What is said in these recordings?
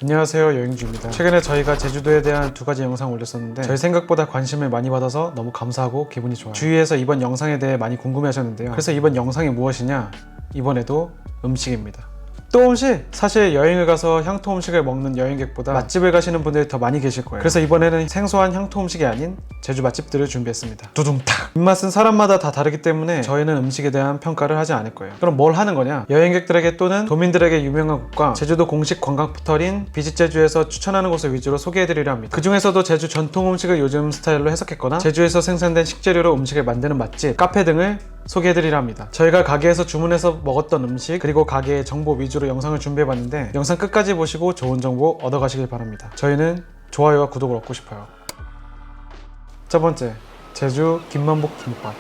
안녕하세요, 여행주입니다. 최근에 저희가 제주도에 대한 2가지 영상 올렸었는데 저희 생각보다 관심을 많이 받아서 너무 감사하고 기분이 좋아요. 주위에서 이번 영상에 대해 많이 궁금해 하셨는데요. 그래서 이번 영상이 무엇이냐? 이번에도 음식입니다. 또 음식! 사실 여행을 가서 향토 음식을 먹는 여행객보다 맛집을 가시는 분들이 더 많이 계실 거예요. 그래서 이번에는 생소한 향토 음식이 아닌 제주 맛집들을 준비했습니다. 두둥탁! 입맛은 사람마다 다 다르기 때문에 저희는 음식에 대한 평가를 하지 않을 거예요. 그럼 뭘 하는 거냐? 여행객들에게 또는 도민들에게 유명한 곳과 제주도 공식 관광 포털인 비짓 제주에서 추천하는 곳을 위주로 소개해드리려 합니다. 그 중에서도 제주 전통 음식을 요즘 스타일로 해석했거나 제주에서 생산된 식재료로 음식을 만드는 맛집, 카페 등을 소개해드리려 합니다. 저희가 가게에서 주문해서 먹었던 음식 그리고 가게의 정보 위주로 영상을 준비해봤는데 영상 끝까지 보시고 좋은 정보 얻어가시길 바랍니다. 저희는 좋아요와 구독을 얻고 싶어요. 첫 번째, 제주 김만복 김밥.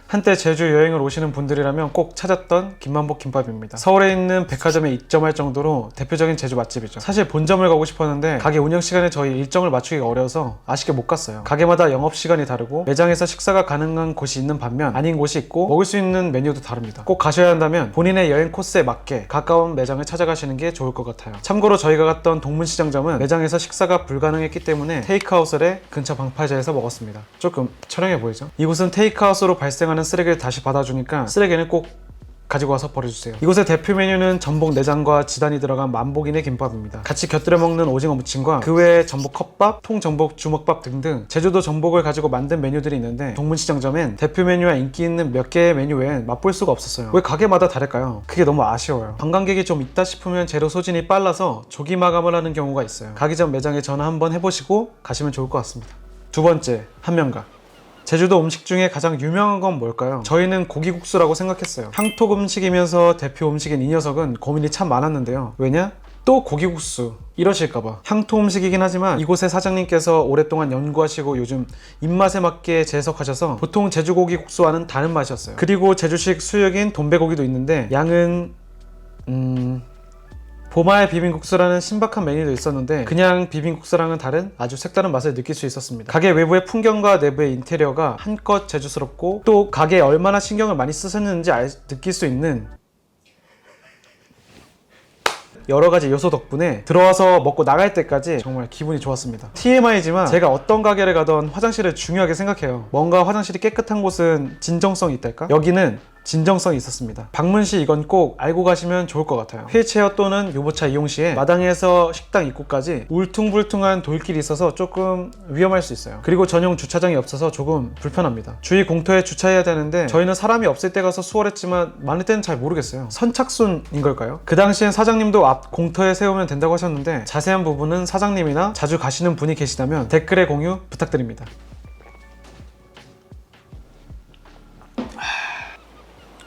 한때 제주 여행을 오시는 분들이라면 꼭 찾았던 김만복 김밥입니다. 서울에 있는 백화점에 입점할 정도로 대표적인 제주 맛집이죠. 사실 본점을 가고 싶었는데 가게 운영시간에 저희 일정을 맞추기가 어려워서 아쉽게 못 갔어요. 가게마다 영업시간이 다르고 매장에서 식사가 가능한 곳이 있는 반면 아닌 곳이 있고 먹을 수 있는 메뉴도 다릅니다. 꼭 가셔야 한다면 본인의 여행 코스에 맞게 가까운 매장을 찾아가시는 게 좋을 것 같아요. 참고로 저희가 갔던 동문시장점은 매장에서 식사가 불가능했기 때문에 테이크아웃을 해 근처 방파제에서 먹었습니다. 조금 촬영해 보이죠? 이곳은 테이크아웃으로 발생하는 쓰레기를 다시 받아주니까 쓰레기는 꼭 가지고 와서 버려주세요. 이곳의 대표 메뉴는 전복 내장과 지단이 들어간 만복인의 김밥입니다. 같이 곁들여 먹는 오징어 무침과 그 외에 전복 컵밥, 통전복 주먹밥 등등 제주도 전복을 가지고 만든 메뉴들이 있는데 동문시장점엔 대표 메뉴와 인기 있는 몇 개의 메뉴 외엔 맛볼 수가 없었어요. 왜 가게마다 다를까요? 그게 너무 아쉬워요. 관광객이 좀 있다 싶으면 재료 소진이 빨라서 조기 마감을 하는 경우가 있어요. 가기 전 매장에 전화 한번 해보시고 가시면 좋을 것 같습니다. 두 번째, 한명가. 제주도 음식 중에 가장 유명한 건 뭘까요? 저희는 고기국수라고 생각했어요. 향토 음식이면서 대표 음식인 이 녀석은 고민이 참 많았는데요. 왜냐? 또 고기국수 이러실까봐. 향토 음식이긴 하지만 이곳의 사장님께서 오랫동안 연구하시고 요즘 입맛에 맞게 재해석하셔서 보통 제주고기 국수와는 다른 맛이었어요. 그리고 제주식 수육인 돈베고기도 있는데 양은 보마의 비빔국수라는 신박한 메뉴도 있었는데 그냥 비빔국수랑은 다른 아주 색다른 맛을 느낄 수 있었습니다. 가게 외부의 풍경과 내부의 인테리어가 한껏 제주스럽고 또 가게에 얼마나 신경을 많이 쓰셨는지 느낄 수 있는 여러가지 요소 덕분에 들어와서 먹고 나갈 때까지 정말 기분이 좋았습니다. TMI지만 제가 어떤 가게를 가던 화장실을 중요하게 생각해요. 뭔가 화장실이 깨끗한 곳은 진정성이 있달까? 여기는 진정성이 있었습니다. 방문 시 이건 꼭 알고 가시면 좋을 것 같아요. 휠체어 또는 유모차 이용 시에 마당에서 식당 입구까지 울퉁불퉁한 돌길이 있어서 조금 위험할 수 있어요. 그리고 전용 주차장이 없어서 조금 불편합니다. 주위 공터에 주차해야 되는데 저희는 사람이 없을 때 가서 수월했지만 많을 때는 잘 모르겠어요. 선착순인 걸까요? 그 당시엔 사장님도 앞 공터에 세우면 된다고 하셨는데 자세한 부분은 사장님이나 자주 가시는 분이 계시다면 댓글에 공유 부탁드립니다.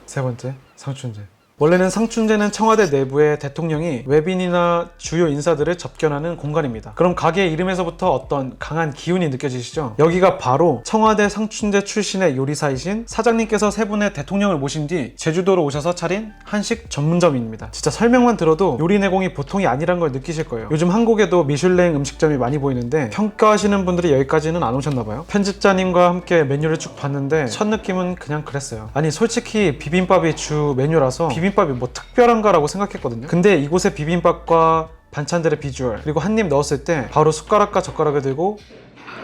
세 번째, 상춘제. 원래는 상춘제는 청와대 내부에 대통령이 외빈이나 주요 인사들을 접견하는 공간입니다. 그럼 가게 이름에서부터 어떤 강한 기운이 느껴지시죠? 여기가 바로 청와대 상춘제 출신의 요리사이신 사장님께서 세 분의 대통령을 모신 뒤 제주도로 오셔서 차린 한식 전문점입니다. 진짜 설명만 들어도 요리 내공이 보통이 아니란 걸 느끼실 거예요. 요즘 한국에도 미슐랭 음식점이 많이 보이는데 평가하시는 분들이 여기까지는 안 오셨나봐요. 편집자님과 함께 메뉴를 쭉 봤는데 첫 느낌은 그냥 그랬어요. 아니 솔직히 비빔밥이 주 메뉴라서 비빔밥이 뭐 특별한가라고 생각했거든요. 근데 이곳의 비빔밥과 반찬들의 비주얼 그리고 한 입 넣었을 때 바로 숟가락과 젓가락을 들고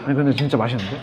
아니 근데 진짜 맛있는데?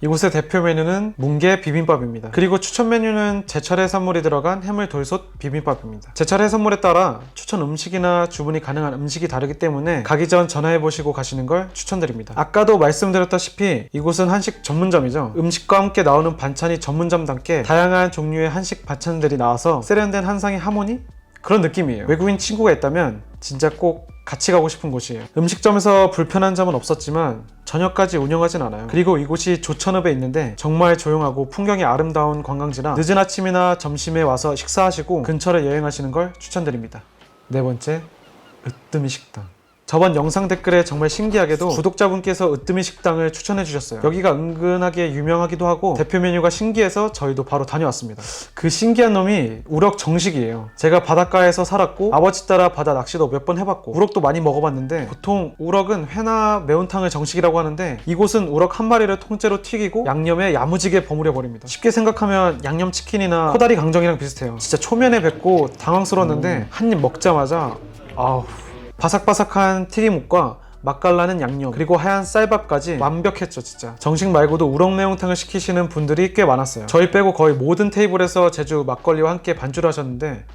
이곳의 대표 메뉴는 뭉게 비빔밥입니다. 그리고 추천 메뉴는 제철 해산물이 들어간 해물 돌솥 비빔밥입니다. 제철 해산물에 따라 추천 음식이나 주문이 가능한 음식이 다르기 때문에 가기 전 전화해보시고 가시는 걸 추천드립니다. 아까도 말씀드렸다시피 이곳은 한식 전문점이죠. 음식과 함께 나오는 반찬이 전문점답게 다양한 종류의 한식 반찬들이 나와서 세련된 한상의 하모니? 그런 느낌이에요. 외국인 친구가 있다면 진짜 꼭 같이 가고 싶은 곳이에요. 음식점에서 불편한 점은 없었지만 저녁까지 운영하진 않아요. 그리고 이곳이 조천읍에 있는데 정말 조용하고 풍경이 아름다운 관광지라 늦은 아침이나 점심에 와서 식사하시고 근처를 여행하시는 걸 추천드립니다. 네 번째, 으뜸이 식당. 저번 영상 댓글에 정말 신기하게도 구독자분께서 으뜸이 식당을 추천해 주셨어요. 여기가 은근하게 유명하기도 하고 대표 메뉴가 신기해서 저희도 바로 다녀왔습니다. 그 신기한 놈이 우럭 정식이에요. 제가 바닷가에서 살았고 아버지 따라 바다 낚시도 몇 번 해봤고 우럭도 많이 먹어봤는데 보통 우럭은 회나 매운탕을 정식이라고 하는데 이곳은 우럭 한 마리를 통째로 튀기고 양념에 야무지게 버무려 버립니다. 쉽게 생각하면 양념치킨이나 코다리 강정이랑 비슷해요. 진짜 초면에 뵙고 당황스러웠는데 한 입 먹자마자 아우 바삭바삭한 튀김옷과 맛깔나는 양념 그리고 하얀 쌀밥까지 완벽했죠. 진짜 정식 말고도 우럭매운탕을 시키시는 분들이 꽤 많았어요. 저희 빼고 거의 모든 테이블에서 제주 막걸리와 함께 반주를 하셨는데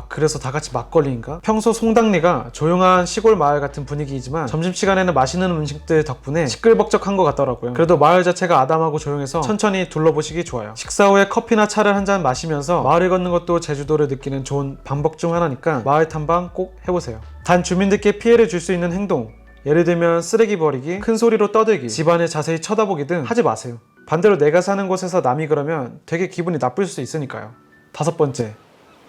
그래서 다 같이 막걸리인가? 평소 송당리가 조용한 시골 마을 같은 분위기이지만 점심시간에는 맛있는 음식들 덕분에 시끌벅적한 것 같더라고요. 그래도 마을 자체가 아담하고 조용해서 천천히 둘러보시기 좋아요. 식사 후에 커피나 차를 한 잔 마시면서 마을을 걷는 것도 제주도를 느끼는 좋은 방법 중 하나니까 마을 탐방 꼭 해보세요. 단 주민들께 피해를 줄 수 있는 행동, 예를 들면 쓰레기 버리기, 큰 소리로 떠들기, 집안을 자세히 쳐다보기 등 하지 마세요. 반대로 내가 사는 곳에서 남이 그러면 되게 기분이 나쁠 수 있으니까요. 5번째,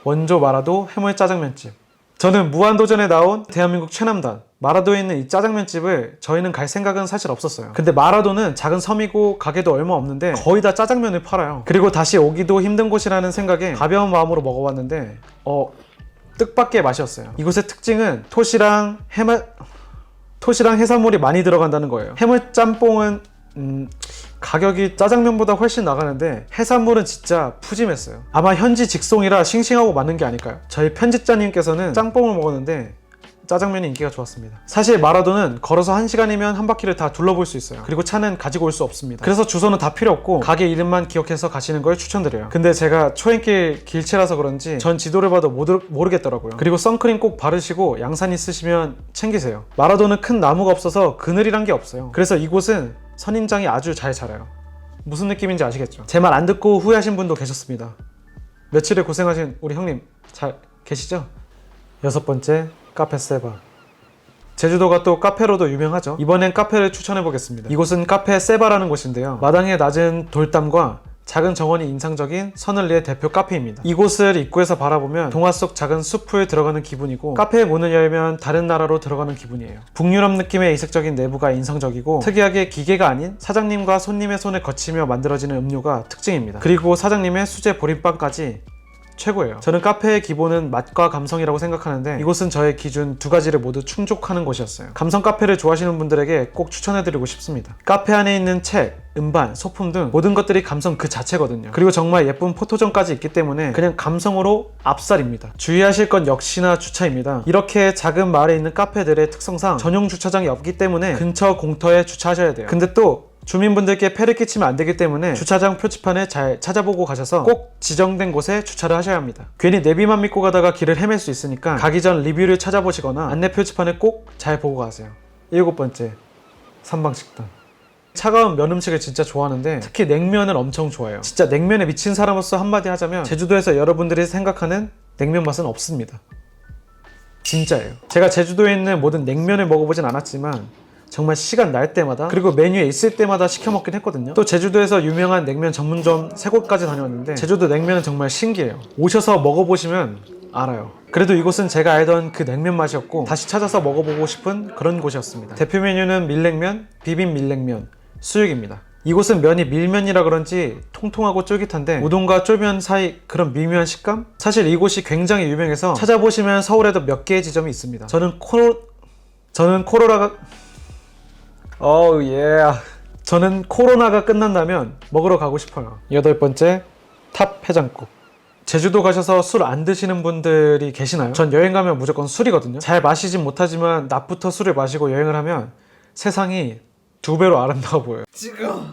원조 마라도 해물 짜장면집. 저는 무한도전에 나온 대한민국 최남단 마라도에 있는 이 짜장면집을 저희는 갈 생각은 사실 없었어요. 근데 마라도는 작은 섬이고 가게도 얼마 없는데 거의 다 짜장면을 팔아요. 그리고 다시 오기도 힘든 곳이라는 생각에 가벼운 마음으로 먹어봤는데 뜻밖의 맛이었어요. 이곳의 특징은 토시랑 해산물이 많이 들어간다는 거예요. 해물 짬뽕은 가격이 짜장면보다 훨씬 나가는데 해산물은 진짜 푸짐했어요. 아마 현지 직송이라 싱싱하고 많은 게 아닐까요? 저희 편집자님께서는 짬뽕을 먹었는데 짜장면이 인기가 좋았습니다. 사실 마라도는 걸어서 1시간이면 한 바퀴를 다 둘러볼 수 있어요. 그리고 차는 가지고 올 수 없습니다. 그래서 주소는 다 필요 없고 가게 이름만 기억해서 가시는 걸 추천드려요. 근데 제가 초행길 길치라서 그런지 전 지도를 봐도 모르겠더라고요. 그리고 선크림 꼭 바르시고 양산 있으시면 챙기세요. 마라도는 큰 나무가 없어서 그늘이란 게 없어요. 그래서 이곳은 선인장이 아주 잘 자라요. 무슨 느낌인지 아시겠죠? 제 말 안 듣고 후회하신 분도 계셨습니다. 며칠을 고생하신 우리 형님 잘 계시죠? 6번째, 카페 세바. 제주도가 또 카페로도 유명하죠. 이번엔 카페를 추천해보겠습니다. 이곳은 카페 세바라는 곳인데요. 마당에 낮은 돌담과 작은 정원이 인상적인 서늘리의 대표 카페입니다. 이곳을 입구에서 바라보면 동화 속 작은 숲을 들어가는 기분이고 카페의 문을 열면 다른 나라로 들어가는 기분이에요. 북유럽 느낌의 이색적인 내부가 인상적이고 특이하게 기계가 아닌 사장님과 손님의 손을 거치며 만들어지는 음료가 특징입니다. 그리고 사장님의 수제 보림빵까지 최고예요. 저는 카페의 기본은 맛과 감성이라고 생각하는데 이곳은 저의 기준 2가지를 모두 충족하는 곳이었어요. 감성 카페를 좋아하시는 분들에게 꼭 추천해드리고 싶습니다. 카페 안에 있는 책, 음반, 소품 등 모든 것들이 감성 그 자체거든요. 그리고 정말 예쁜 포토존까지 있기 때문에 그냥 감성으로 압살입니다. 주의하실 건 역시나 주차입니다. 이렇게 작은 마을에 있는 카페들의 특성상 전용 주차장이 없기 때문에 근처 공터에 주차하셔야 돼요. 근데 또 주민분들께 폐를 끼치면 안 되기 때문에 주차장 표지판을 잘 찾아보고 가셔서 꼭 지정된 곳에 주차를 하셔야 합니다. 괜히 내비만 믿고 가다가 길을 헤맬 수 있으니까 가기 전 리뷰를 찾아보시거나 안내 표지판을 꼭 잘 보고 가세요. 7번째, 삼방식당. 차가운 면 음식을 진짜 좋아하는데 특히 냉면을 엄청 좋아해요. 진짜 냉면에 미친 사람으로서 한마디 하자면 제주도에서 여러분들이 생각하는 냉면 맛은 없습니다. 진짜예요. 제가 제주도에 있는 모든 냉면을 먹어보진 않았지만 정말 시간 날 때마다 그리고 메뉴에 있을 때마다 시켜 먹긴 했거든요. 또 제주도에서 유명한 냉면 전문점 3곳까지 다녀왔는데 제주도 냉면은 정말 신기해요. 오셔서 먹어보시면 알아요. 그래도 이곳은 제가 알던 그 냉면 맛이었고 다시 찾아서 먹어보고 싶은 그런 곳이었습니다. 대표 메뉴는 밀냉면, 비빔 밀냉면, 수육입니다. 이곳은 면이 밀면이라 그런지 통통하고 쫄깃한데 우동과 쫄면 사이 그런 미묘한 식감? 사실 이곳이 굉장히 유명해서 찾아보시면 서울에도 몇 개의 지점이 있습니다. 저는 코로나가 끝난다면 먹으러 가고 싶어요. 8번째, 탑 해장국. 제주도 가셔서 술 안 드시는 분들이 계시나요? 전 여행 가면 무조건 술이거든요. 잘 마시진 못하지만 낮부터 술을 마시고 여행을 하면 세상이 2배로 아름다워 보여요. 지금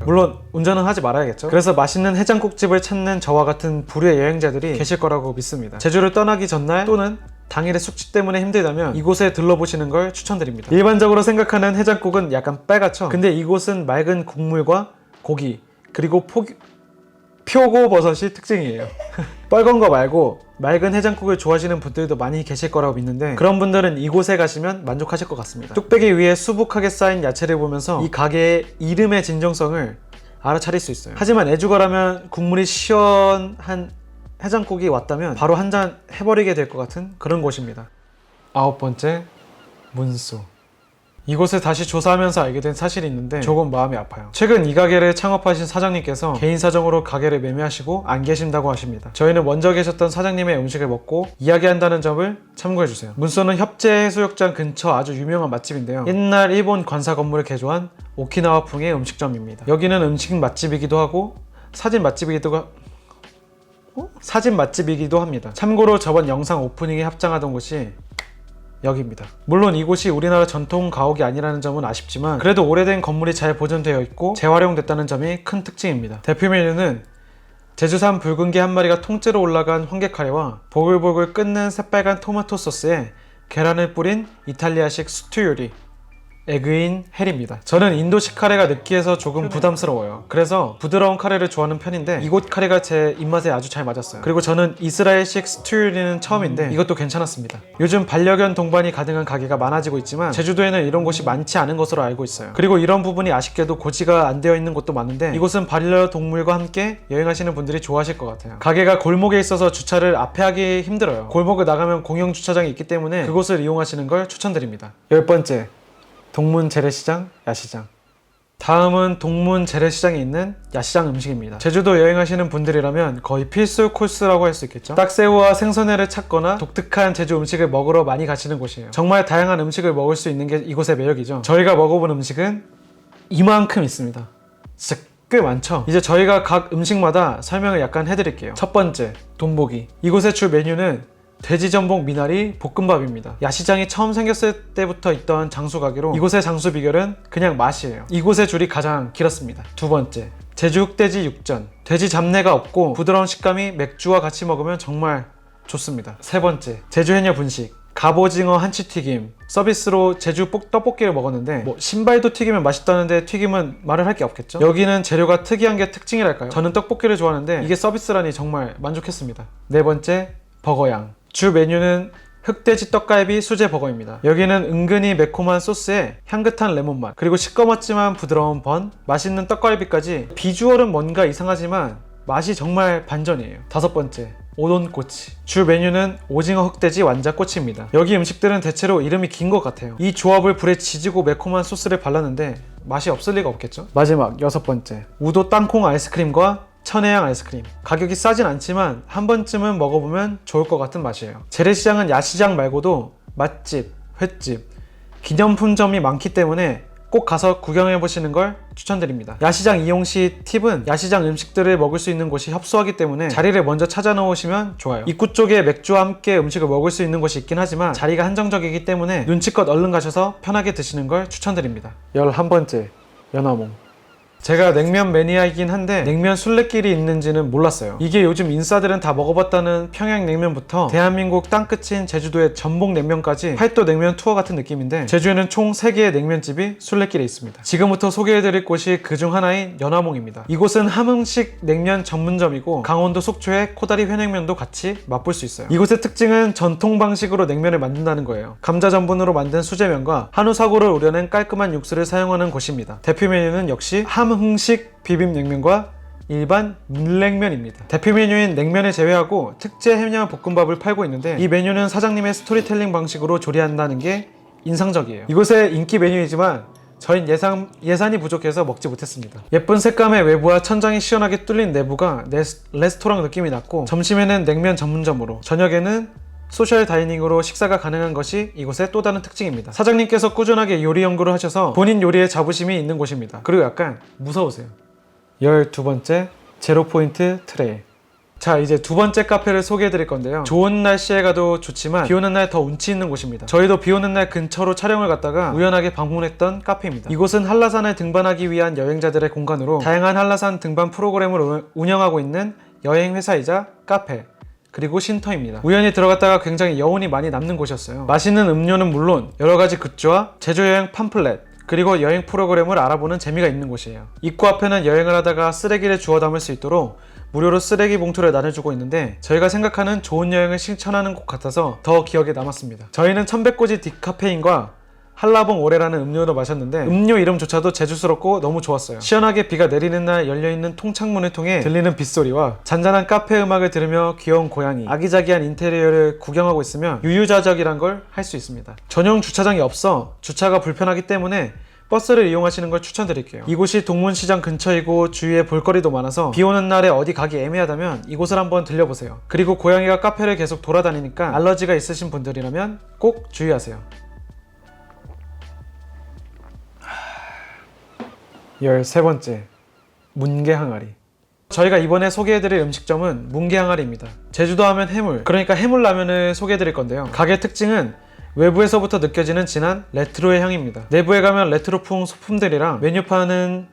물론 운전은 하지 말아야겠죠. 그래서 맛있는 해장국집을 찾는 저와 같은 불후의 여행자들이 계실 거라고 믿습니다. 제주를 떠나기 전날 또는 당일의 숙취 때문에 힘들다면 이곳에 들러보시는 걸 추천드립니다. 일반적으로 생각하는 해장국은 약간 빨갛죠. 근데 이곳은 맑은 국물과 고기 그리고 표고버섯이 특징이에요. 빨간 거 말고 맑은 해장국을 좋아하시는 분들도 많이 계실 거라고 믿는데 그런 분들은 이곳에 가시면 만족하실 것 같습니다. 뚝배기 위에 수북하게 쌓인 야채를 보면서 이 가게의 이름의 진정성을 알아차릴 수 있어요. 하지만 애주가라면 국물이 시원한 해장국이 왔다면 바로 한 잔 해버리게 될 것 같은 그런 곳입니다. 9번째, 문소. 이곳을 다시 조사하면서 알게 된 사실이 있는데 조금 마음이 아파요. 최근 이 가게를 창업하신 사장님께서 개인 사정으로 가게를 매매하시고 안 계신다고 하십니다. 저희는 먼저 계셨던 사장님의 음식을 먹고 이야기한다는 점을 참고해주세요. 문소는 협재해수욕장 근처 아주 유명한 맛집인데요. 옛날 일본 관사 건물을 개조한 오키나와풍의 음식점입니다. 여기는 음식 맛집이기도 하고 사진 맛집이기도 하고 사진 맛집이기도 합니다. 참고로 저번 영상 오프닝에 합장하던 곳이 여기입니다. 물론 이곳이 우리나라 전통 가옥이 아니라는 점은 아쉽지만 그래도 오래된 건물이 잘 보존되어 있고 재활용됐다는 점이 큰 특징입니다. 대표 메뉴는 제주산 붉은게 한 마리가 통째로 올라간 황게카레와 보글보글 끓는 새빨간 토마토 소스에 계란을 뿌린 이탈리아식 스튜 요리 에그인 헬입니다. 저는 인도식 카레가 느끼해서 조금 부담스러워요. 그래서 부드러운 카레를 좋아하는 편인데 이곳 카레가 제 입맛에 아주 잘 맞았어요. 그리고 저는 이스라엘식 스튜 요리는 처음인데 이것도 괜찮았습니다. 요즘 반려견 동반이 가능한 가게가 많아지고 있지만 제주도에는 이런 곳이 많지 않은 것으로 알고 있어요. 그리고 이런 부분이 아쉽게도 고지가 안 되어 있는 곳도 많은데 이곳은 반려동물과 함께 여행하시는 분들이 좋아하실 것 같아요. 가게가 골목에 있어서 주차를 앞에 하기 힘들어요. 골목을 나가면 공영 주차장이 있기 때문에 그곳을 이용하시는 걸 추천드립니다. 10번째, 동문 재래시장, 야시장. 다음은 동문 재래시장에 있는 야시장 음식입니다. 제주도 여행하시는 분들이라면 거의 필수 코스라고 할 수 있겠죠. 딱새우와 생선회를 찾거나 독특한 제주 음식을 먹으러 많이 가시는 곳이에요. 정말 다양한 음식을 먹을 수 있는 게 이곳의 매력이죠. 저희가 먹어본 음식은 이만큼 있습니다. 진짜 꽤 많죠. 이제 저희가 각 음식마다 설명을 약간 해드릴게요. 첫 번째, 돈보기. 이곳의 주 메뉴는 돼지전복 미나리 볶음밥입니다. 야시장이 처음 생겼을 때부터 있던 장수 가게로 이곳의 장수 비결은 그냥 맛이에요. 이곳의 줄이 가장 길었습니다. 두 번째, 제주 흑돼지 육전. 돼지 잡내가 없고 부드러운 식감이 맥주와 같이 먹으면 정말 좋습니다. 세 번째, 제주 해녀 분식. 갑오징어 한치튀김. 서비스로 제주 떡볶이를 먹었는데 신발도 튀기면 맛있다는데 튀김은 말을 할 게 없겠죠. 여기는 재료가 특이한 게 특징이랄까요. 저는 떡볶이를 좋아하는데 이게 서비스라니 정말 만족했습니다. 네 번째, 버거양. 주 메뉴는 흑돼지 떡갈비 수제 버거입니다. 여기는 은근히 매콤한 소스에 향긋한 레몬맛, 그리고 시꺼멓지만 부드러운 번, 맛있는 떡갈비까지. 비주얼은 뭔가 이상하지만 맛이 정말 반전이에요. 다섯 번째, 오돈꼬치. 주 메뉴는 오징어 흑돼지 완자꼬치입니다. 여기 음식들은 대체로 이름이 긴 것 같아요. 이 조합을 불에 지지고 매콤한 소스를 발랐는데 맛이 없을 리가 없겠죠. 마지막 여섯 번째, 우도 땅콩 아이스크림과 천혜향 아이스크림. 가격이 싸진 않지만 한 번쯤은 먹어보면 좋을 것 같은 맛이에요. 재래시장은 야시장 말고도 맛집, 횟집, 기념품점이 많기 때문에 꼭 가서 구경해보시는 걸 추천드립니다. 야시장 이용 시 팁은 야시장 음식들을 먹을 수 있는 곳이 협소하기 때문에 자리를 먼저 찾아 놓으시면 좋아요. 입구 쪽에 맥주와 함께 음식을 먹을 수 있는 곳이 있긴 하지만 자리가 한정적이기 때문에 눈치껏 얼른 가셔서 편하게 드시는 걸 추천드립니다. 11번째, 연화몽. 제가 냉면 매니아이긴 한데 냉면 순례길이 있는지는 몰랐어요. 이게 요즘 인싸들은 다 먹어봤다는 평양냉면부터 대한민국 땅끝인 제주도의 전복냉면까지 팔도 냉면 투어 같은 느낌인데 제주에는 총 3개의 냉면집이 순례길에 있습니다. 지금부터 소개해드릴 곳이 그중 하나인 연화몽입니다. 이곳은 함흥식 냉면 전문점이고 강원도 속초의 코다리 회냉면도 같이 맛볼 수 있어요. 이곳의 특징은 전통 방식으로 냉면을 만든다는 거예요. 감자 전분으로 만든 수제면과 한우 사고를 우려낸 깔끔한 육수를 사용하는 곳입니다. 대표 메뉴는 역시 함흥식 비빔냉면과 일반 물냉면입니다. 대표 메뉴인 냉면을 제외하고 특제 해녀 볶음밥을 팔고 있는데 이 메뉴는 사장님의 스토리텔링 방식으로 조리한다는 게 인상적이에요. 이곳의 인기 메뉴이지만 저희 예산이 부족해서 먹지 못했습니다. 예쁜 색감의 외부와 천장이 시원하게 뚫린 내부가 레스토랑 느낌이 났고 점심에는 냉면 전문점으로, 저녁에는 소셜 다이닝으로 식사가 가능한 것이 이곳의 또 다른 특징입니다. 사장님께서 꾸준하게 요리 연구를 하셔서 본인 요리에 자부심이 있는 곳입니다. 그리고 약간 무서우세요. 12번째, 제로포인트 트레일. 자, 이제 두 번째 카페를 소개해 드릴 건데요. 좋은 날씨에 가도 좋지만 비 오는 날 더 운치 있는 곳입니다. 저희도 비 오는 날 근처로 촬영을 갔다가 우연하게 방문했던 카페입니다. 이곳은 한라산을 등반하기 위한 여행자들의 공간으로 다양한 한라산 등반 프로그램을 운영하고 있는 여행회사이자 카페, 그리고 쉼터입니다. 우연히 들어갔다가 굉장히 여운이 많이 남는 곳이었어요. 맛있는 음료는 물론 여러가지 굿즈와 제주여행 팜플렛, 그리고 여행 프로그램을 알아보는 재미가 있는 곳이에요. 입구 앞에는 여행을 하다가 쓰레기를 주워 담을 수 있도록 무료로 쓰레기 봉투를 나눠주고 있는데 저희가 생각하는 좋은 여행을 실천하는 곳 같아서 더 기억에 남았습니다. 저희는 천백고지 디카페인과 한라봉 오레라는 음료를 마셨는데 음료 이름조차도 제주스럽고 너무 좋았어요. 시원하게 비가 내리는 날 열려있는 통창문을 통해 들리는 빗소리와 잔잔한 카페 음악을 들으며 귀여운 고양이, 아기자기한 인테리어를 구경하고 있으면 유유자적이란 걸 할 수 있습니다. 전용 주차장이 없어 주차가 불편하기 때문에 버스를 이용하시는 걸 추천드릴게요. 이곳이 동문시장 근처이고 주위에 볼거리도 많아서 비 오는 날에 어디 가기 애매하다면 이곳을 한번 들려보세요. 그리고 고양이가 카페를 계속 돌아다니니까 알러지가 있으신 분들이라면 꼭 주의하세요. 13번째, 문개 항아리. 저희가 이번에 소개해드릴 음식점은 뭉게항아리입니다. 제주도 하면 해물, 그러니까 해물라면을 소개해드릴 건데요. 가게 특징은 외부에서부터 느껴지는 진한 레트로의 향입니다. 내부에 가면 레트로풍 소품들이랑 메뉴판은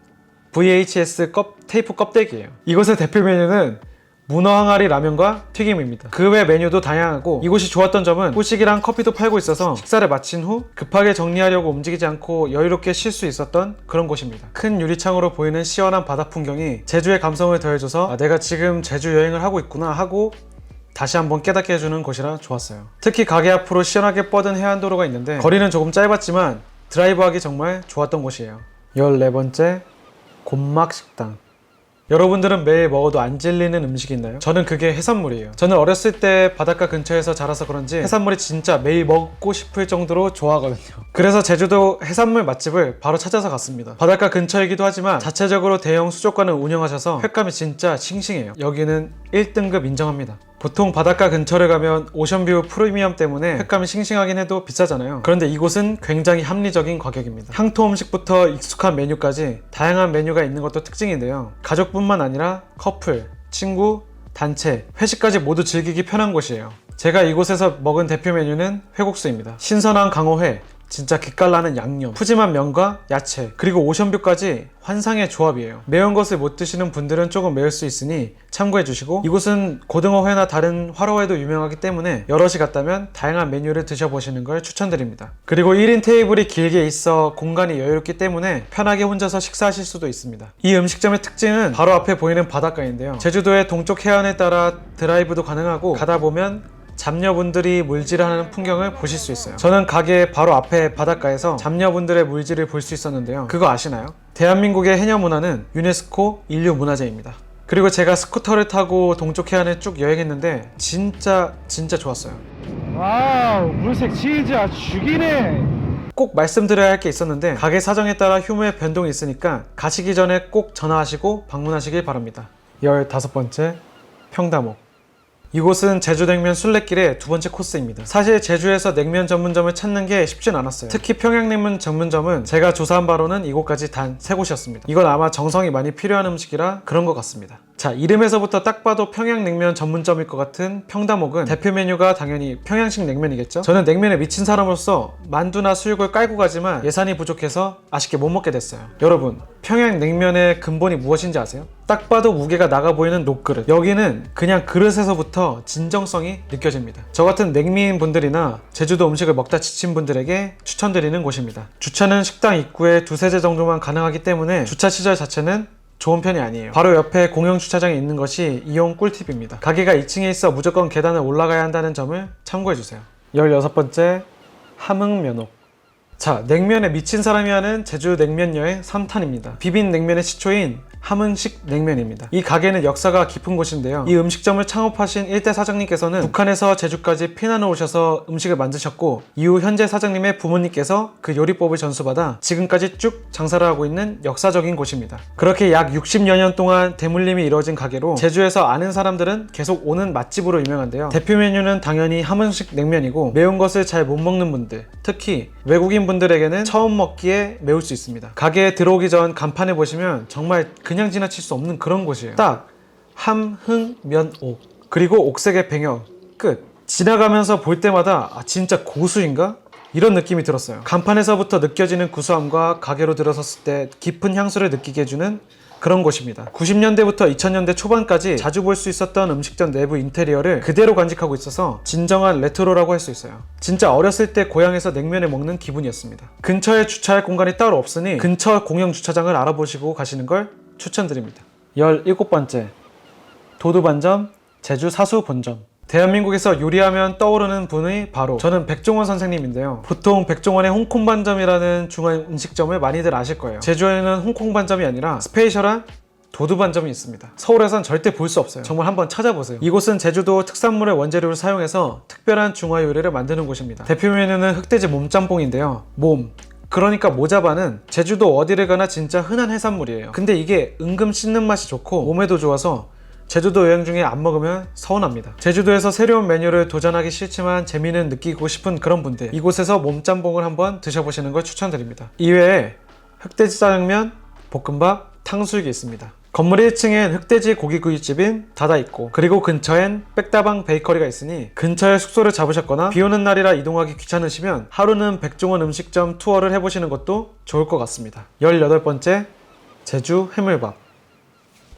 VHS 테이프 껍데기예요. 이곳의 대표 메뉴는 문어 항아리 라면과 튀김입니다. 그 외 메뉴도 다양하고 이곳이 좋았던 점은 후식이랑 커피도 팔고 있어서 식사를 마친 후 급하게 정리하려고 움직이지 않고 여유롭게 쉴 수 있었던 그런 곳입니다. 큰 유리창으로 보이는 시원한 바다 풍경이 제주의 감성을 더해줘서 내가 지금 제주 여행을 하고 있구나 하고 다시 한번 깨닫게 해주는 곳이라 좋았어요. 특히 가게 앞으로 시원하게 뻗은 해안도로가 있는데 거리는 조금 짧았지만 드라이브하기 정말 좋았던 곳이에요. 14번째 곤막식당. 여러분들은 매일 먹어도 안 질리는 음식이 있나요? 저는 그게 해산물이에요. 저는 어렸을 때 바닷가 근처에서 자라서 그런지 해산물이 진짜 매일 먹고 싶을 정도로 좋아하거든요. 그래서 제주도 해산물 맛집을 바로 찾아서 갔습니다. 바닷가 근처이기도 하지만 자체적으로 대형 수족관을 운영하셔서 횟감이 진짜 싱싱해요. 여기는 1등급 인정합니다. 보통 바닷가 근처를 가면 오션뷰 프리미엄 때문에 횟감이 싱싱하긴 해도 비싸잖아요. 그런데 이곳은 굉장히 합리적인 가격입니다. 향토 음식부터 익숙한 메뉴까지 다양한 메뉴가 있는 것도 특징인데요. 가족뿐만 아니라 커플, 친구, 단체, 회식까지 모두 즐기기 편한 곳이에요. 제가 이곳에서 먹은 대표 메뉴는 회국수입니다. 신선한 강어회, 진짜 기깔나는 양념, 푸짐한 면과 야채, 그리고 오션뷰까지 환상의 조합이에요. 매운 것을 못 드시는 분들은 조금 매울 수 있으니 참고해 주시고, 이곳은 고등어회나 다른 화로회도 유명하기 때문에 여럿이 갔다면 다양한 메뉴를 드셔보시는 걸 추천드립니다. 그리고 1인 테이블이 길게 있어 공간이 여유롭기 때문에 편하게 혼자서 식사하실 수도 있습니다. 이 음식점의 특징은 바로 앞에 보이는 바닷가인데요. 제주도의 동쪽 해안에 따라 드라이브도 가능하고 가다 보면 잡녀분들이 물질하는 풍경을 보실 수 있어요. 저는 가게 바로 앞에 바닷가에서 잡녀분들의 물질을 볼 수 있었는데요. 그거 아시나요? 대한민국의 해녀 문화는 유네스코 인류문화재입니다. 그리고 제가 스쿠터를 타고 동쪽 해안을 쭉 여행했는데 진짜 좋았어요. 와우, 물색 진짜 죽이네. 꼭 말씀드려야 할 게 있었는데 가게 사정에 따라 휴무의 변동이 있으니까 가시기 전에 꼭 전화하시고 방문하시길 바랍니다. 15번째 평다목. 이곳은 제주냉면 순례길의 두 번째 코스입니다. 사실 제주에서 냉면 전문점을 찾는 게 쉽진 않았어요. 특히 평양냉면 전문점은 제가 조사한 바로는 이곳까지 단 3곳이었습니다. 이건 아마 정성이 많이 필요한 음식이라 그런 것 같습니다. 자, 이름에서부터 딱 봐도 평양냉면 전문점일 것 같은 평다목은 대표 메뉴가 당연히 평양식 냉면이겠죠? 저는 냉면에 미친 사람으로서 만두나 수육을 깔고 가지만 예산이 부족해서 아쉽게 못 먹게 됐어요. 여러분, 평양냉면의 근본이 무엇인지 아세요? 딱 봐도 무게가 나가 보이는 녹그릇. 여기는 그냥 그릇에서부터 진정성이 느껴집니다. 저 같은 냉미인 분들이나 제주도 음식을 먹다 지친 분들에게 추천드리는 곳입니다. 주차는 식당 입구에 2-3대 정도만 가능하기 때문에 주차 시절 자체는 좋은 편이 아니에요. 바로 옆에 공영 주차장이 있는 것이 이용 꿀팁입니다. 가게가 2층에 있어 무조건 계단을 올라가야 한다는 점을 참고해주세요. 16번째 함흥면옥. 자, 냉면에 미친 사람이 하는 제주 냉면 여행 3탄입니다. 비빔 냉면의 시초인 함흥식 냉면입니다. 이 가게는 역사가 깊은 곳인데요. 이 음식점을 창업하신 1대 사장님께서는 북한에서 제주까지 피난을 오셔서 음식을 만드셨고, 이후 현재 사장님의 부모님께서 그 요리법을 전수받아 지금까지 쭉 장사를 하고 있는 역사적인 곳입니다. 그렇게 약 60여 년 동안 대물림이 이루어진 가게로 제주에서 아는 사람들은 계속 오는 맛집으로 유명한데요. 대표 메뉴는 당연히 함흥식 냉면이고, 매운 것을 잘 못 먹는 분들, 특히 외국인 분들에게는 처음 먹기에 매울 수 있습니다. 가게에 들어오기 전 간판에 보시면 정말 그냥 지나칠 수 없는 그런 곳이에요. 딱 함흥면옥, 그리고 옥색의 뱅여, 끝. 지나가면서 볼 때마다 진짜 고수인가? 이런 느낌이 들었어요. 간판에서부터 느껴지는 구수함과 가게로 들어섰을 때 깊은 향수를 느끼게 해주는 그런 곳입니다. 90년대부터 2000년대 초반까지 자주 볼 수 있었던 음식점 내부 인테리어를 그대로 간직하고 있어서 진정한 레트로라고 할 수 있어요. 진짜 어렸을 때 고향에서 냉면을 먹는 기분이었습니다. 근처에 주차할 공간이 따로 없으니 근처 공영 주차장을 알아보시고 가시는 걸 추천드립니다. 17번째 도두반점 제주 사수본점. 대한민국에서 요리하면 떠오르는 분이 바로 저는 백종원 선생님인데요. 보통 백종원의 홍콩반점이라는 중화 음식점을 많이들 아실 거예요. 제주에는 홍콩반점이 아니라 스페셜한 도두반점이 있습니다. 서울에선 절대 볼 수 없어요. 정말 한번 찾아보세요. 이곳은 제주도 특산물을 원재료로 사용해서 특별한 중화 요리를 만드는 곳입니다. 대표 메뉴는 흑돼지 몸짬뽕인데요. 몸, 그러니까 모자반은 제주도 어디를 가나 진짜 흔한 해산물이에요. 근데 이게 은근 씹는 맛이 좋고 몸에도 좋아서 제주도 여행 중에 안 먹으면 서운합니다. 제주도에서 새로운 메뉴를 도전하기 싫지만 재미는 느끼고 싶은 그런 분들, 이곳에서 몸짬뽕을 한번 드셔보시는 걸 추천드립니다. 이외에 흑돼지 짜장면, 볶음밥, 탕수육이 있습니다. 건물 1층엔 흑돼지 고기구이집인 다다 있고, 그리고 근처엔 백다방 베이커리가 있으니 근처에 숙소를 잡으셨거나 비오는 날이라 이동하기 귀찮으시면 하루는 백종원 음식점 투어를 해보시는 것도 좋을 것 같습니다. 18번째, 제주 해물밥.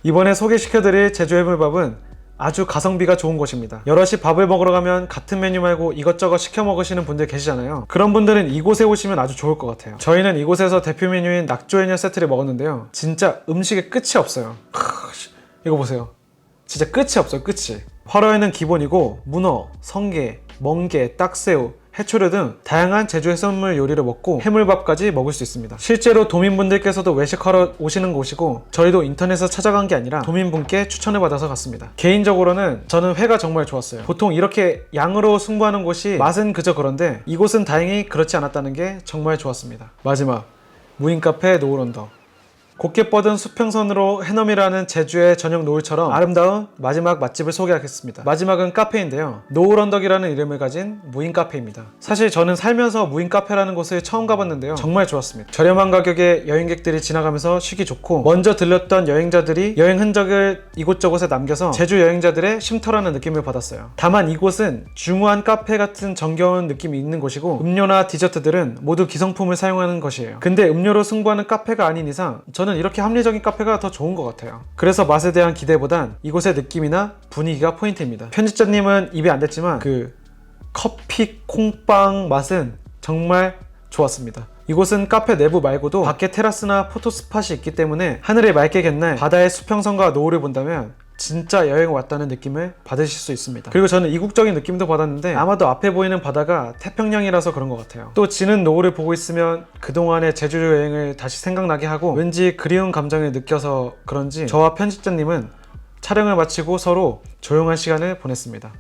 이번에 소개시켜드릴 제주 해물밥은 아주 가성비가 좋은 곳입니다. 여럿이 밥을 먹으러 가면 같은 메뉴 말고 이것저것 시켜 먹으시는 분들 계시잖아요. 그런 분들은 이곳에 오시면 아주 좋을 것 같아요. 저희는 이곳에서 대표 메뉴인 낙조해녀 세트를 먹었는데요. 진짜 음식의 끝이 없어요. 이거 보세요. 진짜 끝이 없어요. 끝이. 화로에는 기본이고 문어, 성게, 멍게, 딱새우, 해초류 등 다양한 제주 해산물 요리를 먹고 해물밥까지 먹을 수 있습니다. 실제로 도민분들께서도 외식하러 오시는 곳이고, 저희도 인터넷에서 찾아간 게 아니라 도민분께 추천을 받아서 갔습니다. 개인적으로는 저는 회가 정말 좋았어요. 보통 이렇게 양으로 승부하는 곳이 맛은 그저 그런데 이곳은 다행히 그렇지 않았다는 게 정말 좋았습니다. 마지막, 무인카페 노을언덕. 곱게 뻗은 수평선으로 해넘이라는 제주의 저녁 노을처럼 아름다운 마지막 맛집을 소개하겠습니다. 마지막은 카페인데요. 노을언덕이라는 이름을 가진 무인 카페입니다. 사실 저는 살면서 무인 카페라는 곳을 처음 가봤는데요. 정말 좋았습니다. 저렴한 가격에 여행객들이 지나가면서 쉬기 좋고, 먼저 들렸던 여행자들이 여행 흔적을 이곳저곳에 남겨서 제주 여행자들의 쉼터라는 느낌을 받았어요. 다만 이곳은 중후한 카페 같은 정겨운 느낌이 있는 곳이고, 음료나 디저트들은 모두 기성품을 사용하는 것이에요. 근데 음료로 승부하는 카페가 아닌 이상 저는 이렇게 합리적인 카페가 더 좋은 것 같아요. 그래서 맛에 대한 기대보단 이곳의 느낌이나 분위기가 포인트입니다. 편집자님은 입에 안 댔지만 그 커피 콩빵 맛은 정말 좋았습니다. 이곳은 카페 내부 말고도 밖에 테라스나 포토스팟이 있기 때문에 하늘이 맑게 갠 날 바다의 수평선과 노을을 본다면 진짜 여행 왔다는 느낌을 받으실 수 있습니다. 그리고 저는 이국적인 느낌도 받았는데 아마도 앞에 보이는 바다가 태평양이라서 그런 것 같아요. 또 지는 노을을 보고 있으면 그동안의 제주 여행을 다시 생각나게 하고 왠지 그리운 감정을 느껴서 그런지 저와 편집자님은 촬영을 마치고 서로 조용한 시간을 보냈습니다.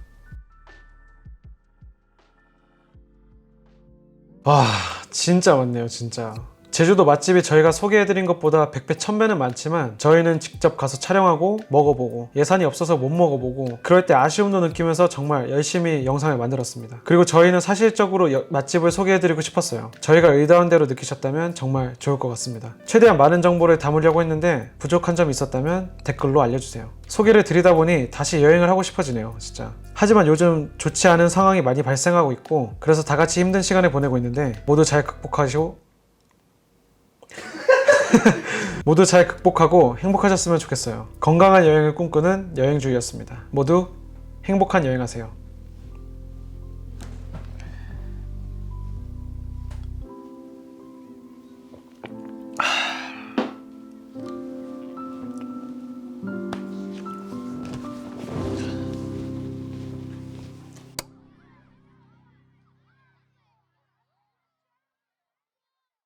와, 진짜 많네요, 진짜. 제주도 맛집이 저희가 소개해드린 것보다 100배 1000배는 많지만 저희는 직접 가서 촬영하고 먹어보고 예산이 없어서 못 먹어보고 그럴 때 아쉬움도 느끼면서 정말 열심히 영상을 만들었습니다. 그리고 저희는 사실적으로 맛집을 소개해드리고 싶었어요. 저희가 의도한 대로 느끼셨다면 정말 좋을 것 같습니다. 최대한 많은 정보를 담으려고 했는데 부족한 점이 있었다면 댓글로 알려주세요. 소개를 드리다 보니 다시 여행을 하고 싶어지네요, 진짜. 하지만 요즘 좋지 않은 상황이 많이 발생하고 있고, 그래서 다 같이 힘든 시간을 보내고 있는데 모두 잘 극복하고 행복하셨으면 좋겠어요. 건강한 여행을 꿈꾸는 여행주의였습니다. 모두 행복한 여행하세요.